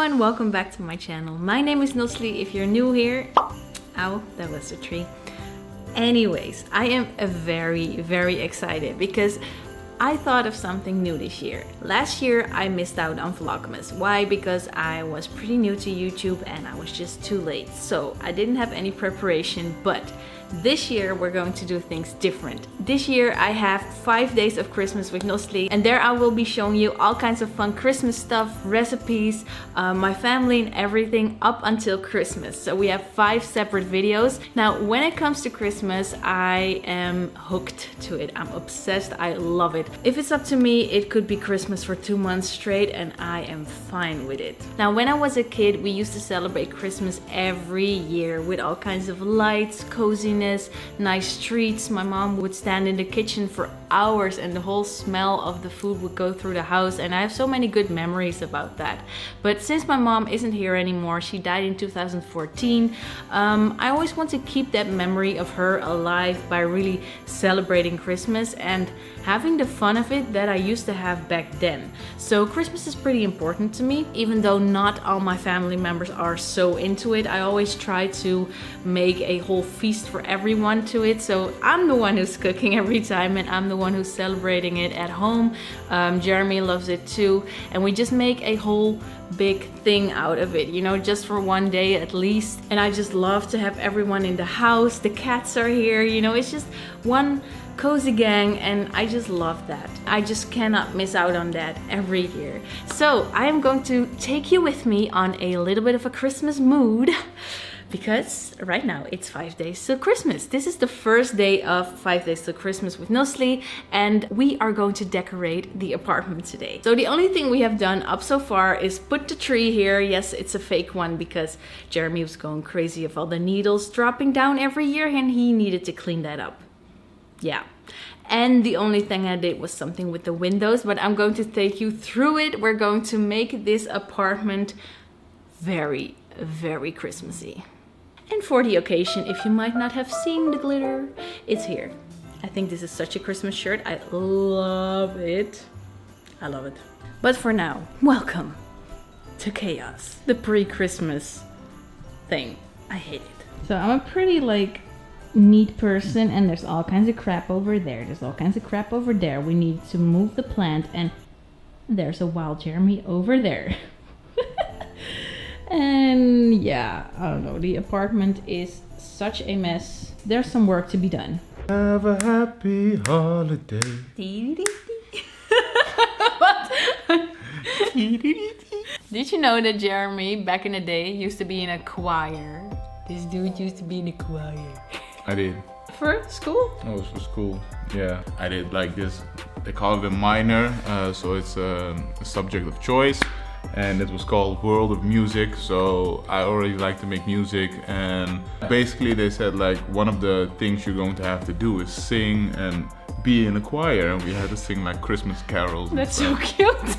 everyone, welcome back to my channel. My name is Nochtli. If you're new here, ow, that was a tree. Anyways, I am very excited because I thought of something new this year. Last year I missed out on Vlogmas. Why? Because I was pretty new to YouTube and I was just too late. So I didn't have any preparation, but this year we're going to do things different. This year I have 5 days of Christmas with Nochtli, and there I will be showing you all kinds of fun Christmas stuff, recipes, my family and everything up until Christmas. So we have 5 separate videos. Now when it comes to Christmas, I am hooked to it. I'm obsessed. I love it. If it's up to me, it could be Christmas for 2 months straight and I am fine with it. Now when I was a kid, we used to celebrate Christmas every year with all kinds of lights, coziness, nice treats. My mom would stand in the kitchen for hours and the whole smell of the food would go through the house, and I have so many good memories about that. But since my mom isn't here anymore, she died in 2014, I always want to keep that memory of her alive by really celebrating Christmas and having the fun of it that I used to have back then. So Christmas is pretty important to me, even though not all my family members are so into it. I always try to make a whole feast for everyone to it. So I'm the one who's cooking every time and I'm the one who's celebrating it at home. Jeremy loves it too, and we just make a whole big thing out of it, you know, just for one day at least. And I just love to have everyone in the house. The cats are here, you know, it's just one cozy gang and I just love that. I just cannot miss out on that every year. So I am going to take you with me on a little bit of a Christmas mood because right now it's 5 days till Christmas. This is the first day of 5 days till Christmas with Nochtli, and we are going to decorate the apartment today. So the only thing we have done up so far is put the tree here. Yes, it's a fake one because Jeremy was going crazy of all the needles dropping down every year and he needed to clean that up. Yeah. And the only thing I did was something with the windows, but I'm going to take you through it. We're going to make this apartment very Christmassy. And for the occasion, if you might not have seen the glitter, it's here. I think this is such a Christmas shirt. I love it. I love it. But for now, welcome to chaos. The pre-Christmas thing. I hate it. So I'm a pretty neat person, and there's all kinds of crap over there. There's all kinds of crap over there. We need to move the plant, and there's a wild Jeremy over there. And yeah, I don't know, the apartment is such a mess. There's some work to be done. Have a happy holiday. What? Did you know that Jeremy back in the day used to be in a choir? This dude used to be in a choir. I did. For school? Oh, it was for school. Yeah, I did like this. They call it a minor, so it's a subject of choice. And it was called World of Music, so I already like to make music, and basically they said one of the things you're going to have to do is sing and be in a choir, and we had to sing Christmas carols. That's so cute.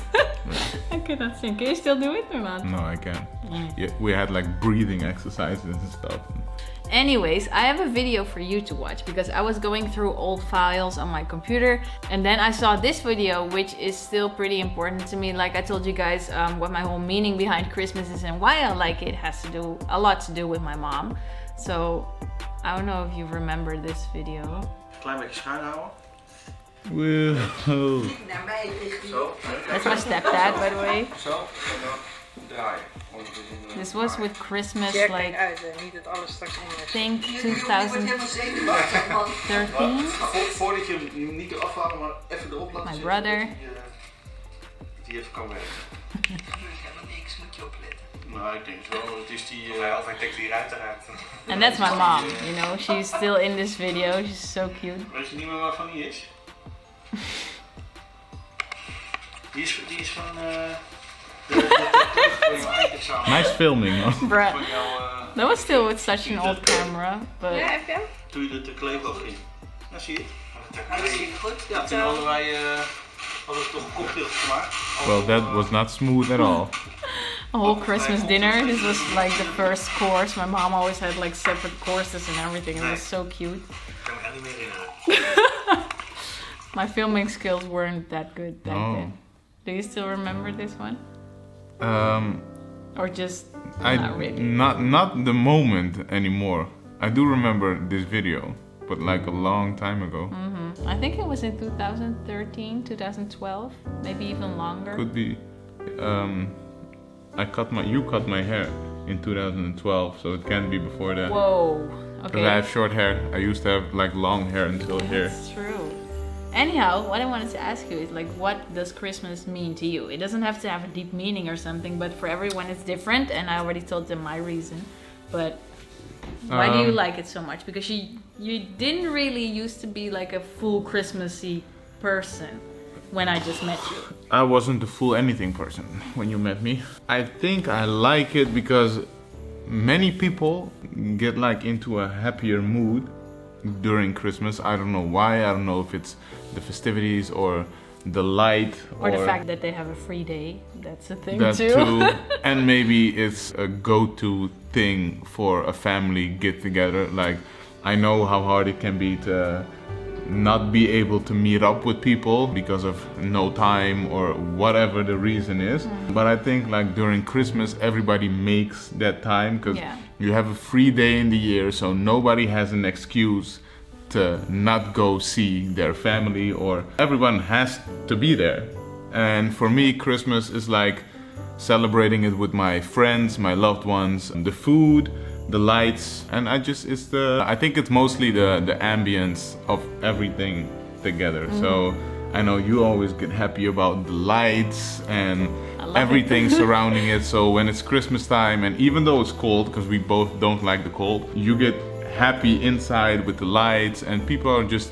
I cannot sing. Can you still do it or not? No, I can't. Yeah, we had breathing exercises and stuff. Anyways, I have a video for you to watch because I was going through old files on my computer and then I saw this video, which is still pretty important to me. Like I told you guys, what my whole meaning behind Christmas is and why I like it has to do a lot to do with my mom. So I don't know if you remember this video. Klein beetje schuin houden. Whoa. Zo. That's my stepdad, by the way. Zo. En dan draaien. This was with Christmas, Niet dat alles straks I think 2013. Voordat je hem niet eraf halen, maar even erop laten My zitten. brother. Dat hij even kan werken. helemaal niks, moet je opletten. Nou, ik denk wel. Het is die... Of hij trekt hier uiteraard. And that's my mom, you know, she's still in this video. She's so cute. Weet je niet meer waarvan die is? Die is van... Nice filming, hoor. Bruh. That was still with such an old camera, but... Ja, heb je hem? Toen je de kleef afging. Nou, zie je. Dat zie ik goed. Ja, toen hadden wij toch een cocktail gemaakt. Well, that was not smooth at all. A whole Christmas dinner. This was the first course. My mom always had separate courses and everything. It was so cute. Ik kan me niet meer herinneren. My filming skills weren't that good back then. Do you still remember this one? Or just I not really? not the moment anymore. I do remember this video, but like a long time ago. I think it was in 2013, 2012, maybe even longer. Could be. You cut my hair in 2012, so it can't be before that. Whoa. Because Okay. I have short hair. I used to have like long hair until here. That's true. Anyhow, what I wanted to ask you is like, what does Christmas mean to you? It doesn't have to have a deep meaning or something, but for everyone it's different, and I already told them my reason. But why do you like it so much? Because you didn't really used to be like a full Christmassy person when I just met you. I wasn't a full anything person when you met me. I think I like it because many people get like into a happier mood during Christmas. I don't know why. I don't know if it's the festivities or the light Or the fact that they have a free day. That's a thing that too. too. And maybe it's a go-to thing for a family get-together. Like, I know how hard it can be to not be able to meet up with people because of no time or whatever the reason is. But I think like during Christmas everybody makes that time because Yeah. you have a free day in the year, so nobody has an excuse to not go see their family, or everyone has to be there. And for me, Christmas is like celebrating it with my friends, my loved ones, the food, the lights, and I think it's mostly the ambience of everything together. So I know you always get happy about the lights and everything surrounding it. So when it's Christmas time, and even though it's cold, because we both don't like the cold, you get happy inside with the lights, and people are just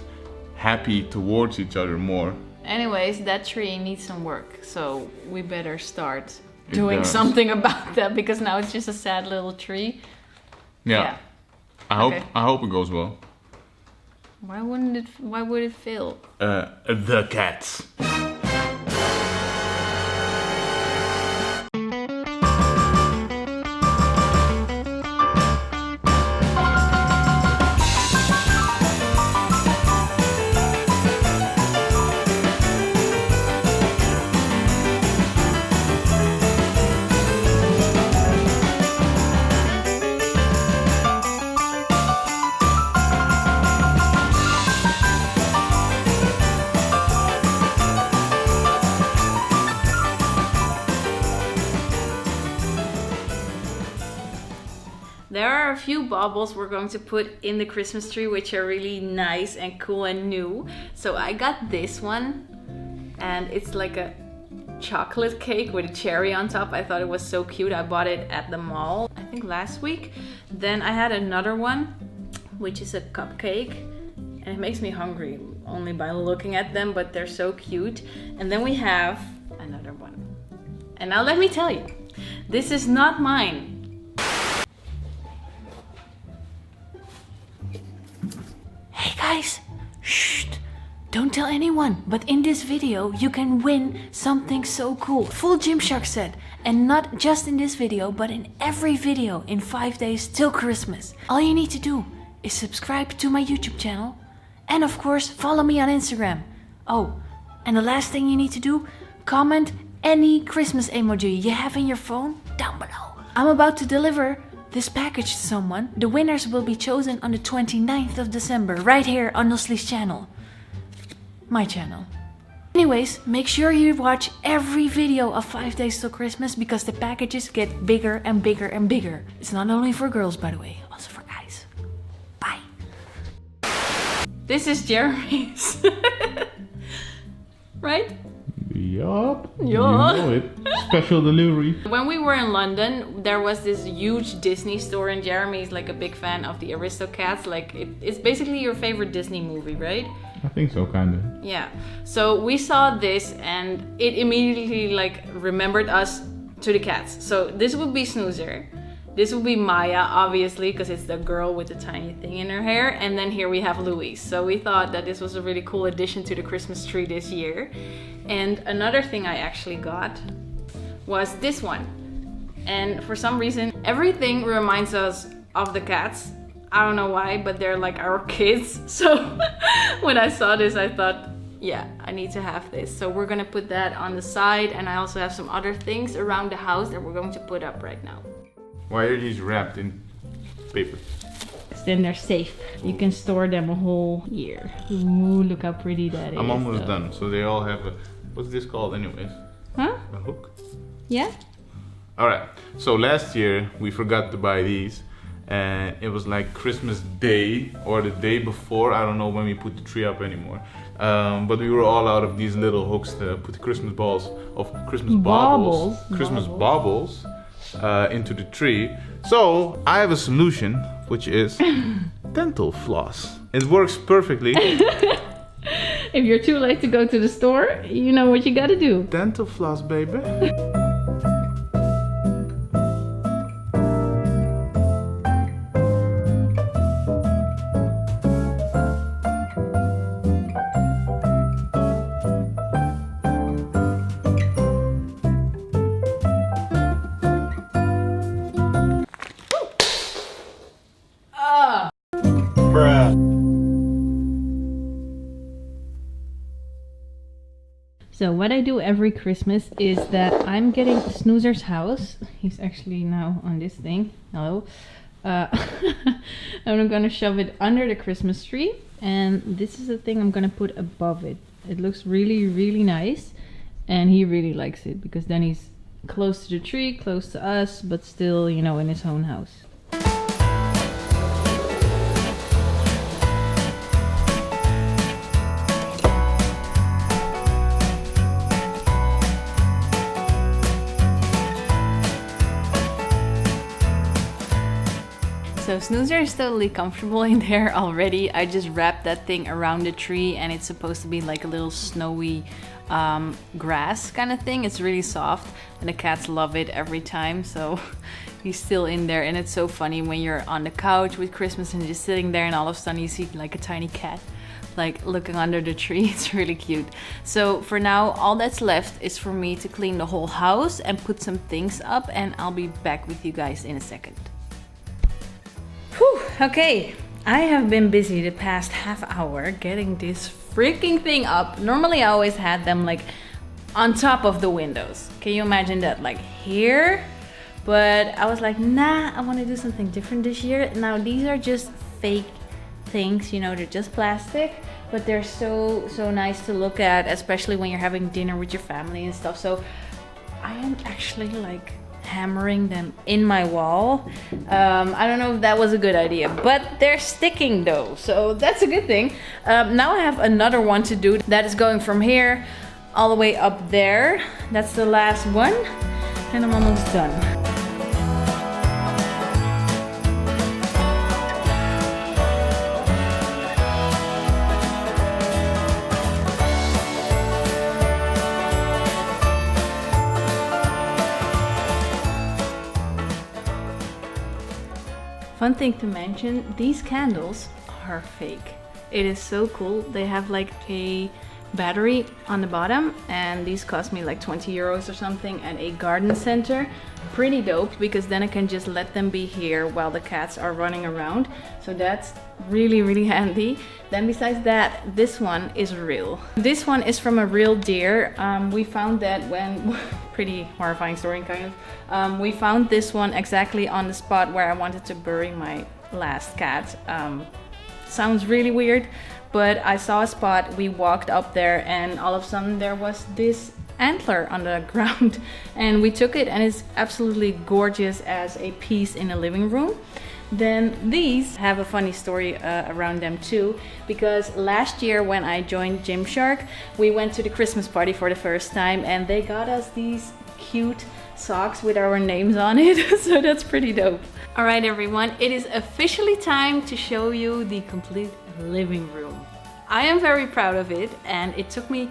happy towards each other more. Anyways, that tree needs some work, so we better start It doing does. something about that, because now it's just a sad little tree. Yeah. Okay. I hope it goes well. Why would it fail? The cats. There are a few baubles we're going to put in the Christmas tree, which are really nice and cool and new. So I got this one, and it's like a chocolate cake with a cherry on top. I thought it was so cute. I bought it at the mall, I think last week. Then I had another one, which is a cupcake, and it makes me hungry only by looking at them, but they're so cute. And then we have another one. And now let me tell you, this is not mine. Hey guys, shh, don't tell anyone, but in this video you can win something so cool. Full Gymshark set, and not just in this video, but in every video in 5 days till Christmas. All you need to do is subscribe to my YouTube channel, and of course follow me on Instagram. Oh, and the last thing you need to do, comment any Christmas emoji you have in your phone down below. I'm about to deliver this package to someone. The winners will be chosen on the 29th of December, right here on Nochtli's channel. My channel. Anyways, make sure you watch every video of 5 days till Christmas, because the packages get bigger and bigger and bigger. It's not only for girls, by the way, also for guys. Bye. This is Jeremy's. Right? Yup. Yup. You know it. Special delivery. When we were in London, there was this huge Disney store, and Jeremy's like a big fan of the Aristocats. Like it's basically your favorite Disney movie, right? I think so, kinda. Yeah. So we saw this, and it immediately like remembered us to the cats. So this would be Snoozer. This would be Maya, obviously, because it's the girl with the tiny thing in her hair. And then here we have Louise. So we thought that this was a really cool addition to the Christmas tree this year. And another thing I actually got was this one. And for some reason, everything reminds us of the cats. I don't know why, but they're like our kids. So when I saw this, I thought, yeah, I need to have this. So we're gonna put that on the side, and I also have some other things around the house that we're going to put up right now. Why are these wrapped in paper? Then they're safe. You can store them a whole year. Ooh, look how pretty that is. I'm almost done. So they all have a, what's this called anyways? Huh? A hook? Yeah? Alright, so last year we forgot to buy these, and it was like Christmas Day or the day before. I don't know when we put the tree up anymore. But we were all out of these little hooks to put the Christmas baubles into the tree. So I have a solution, which is dental floss. It works perfectly. If you're too late to go to the store, you know what you gotta do. Dental floss, baby. So what I do every Christmas is that I'm getting Snoozer's house. He's actually now on this thing. Hello. I'm gonna shove it under the Christmas tree, and this is the thing I'm gonna put above it. It looks really, really nice, and he really likes it because then he's close to the tree, close to us, but still, you know, in his own house. So Snoozer is totally comfortable in there already. I just wrapped that thing around the tree, and it's supposed to be like a little snowy grass kind of thing. It's really soft, and the cats love it every time. So he's still in there, and it's so funny when you're on the couch with Christmas and just sitting there, and all of a sudden you see like a tiny cat like looking under the tree. It's really cute. So for now, all that's left is for me to clean the whole house and put some things up, and I'll be back with you guys in a second. Whew, okay, I have been busy the past half hour getting this freaking thing up. Normally I always had them like on top of the windows. Can you imagine that, like here? But I was like, nah, I want to do something different this year. Now these are just fake things, you know, they're just plastic, but they're so nice to look at, especially when you're having dinner with your family and stuff. So I am actually like hammering them in my wall. I don't know if that was a good idea, but they're sticking though, so that's a good thing. Now I have another one to do that is going from here all the way up there. That's the last one, and I'm almost done. Fun thing to mention, these candles are fake. It is so cool. They have like a battery on the bottom, and these cost me like 20 euros or something at a garden center. Pretty dope, because then I can just let them be here while the cats are running around. So that's really, really handy. Then besides that, this one is real. This one is from a real deer. We found that when, pretty horrifying story kind of. We found this one exactly on the spot where I wanted to bury my last cat. Sounds really weird, but I saw a spot, we walked up there, and all of a sudden there was this antler on the ground, and we took it, and it's absolutely gorgeous as a piece in a living room. Then these have a funny story around them too, because last year when I joined Gymshark, we went to the Christmas party for the first time, and they got us these cute socks with our names on it. So that's pretty dope. All right, everyone, it is officially time to show you the complete living room. I am very proud of it, and it took me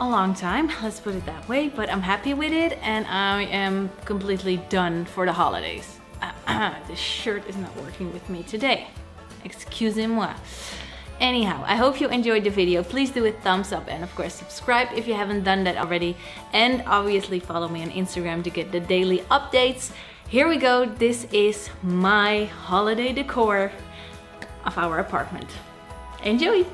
a long time, let's put it that way, but I'm happy with it, and I am completely done for the holidays. This shirt is not working with me today. Excusez-moi. Anyhow, I hope you enjoyed the video. Please do a thumbs up, and of course subscribe if you haven't done that already, and obviously follow me on Instagram to get the daily updates. Here we go. This is my holiday decor of our apartment. Enjoy!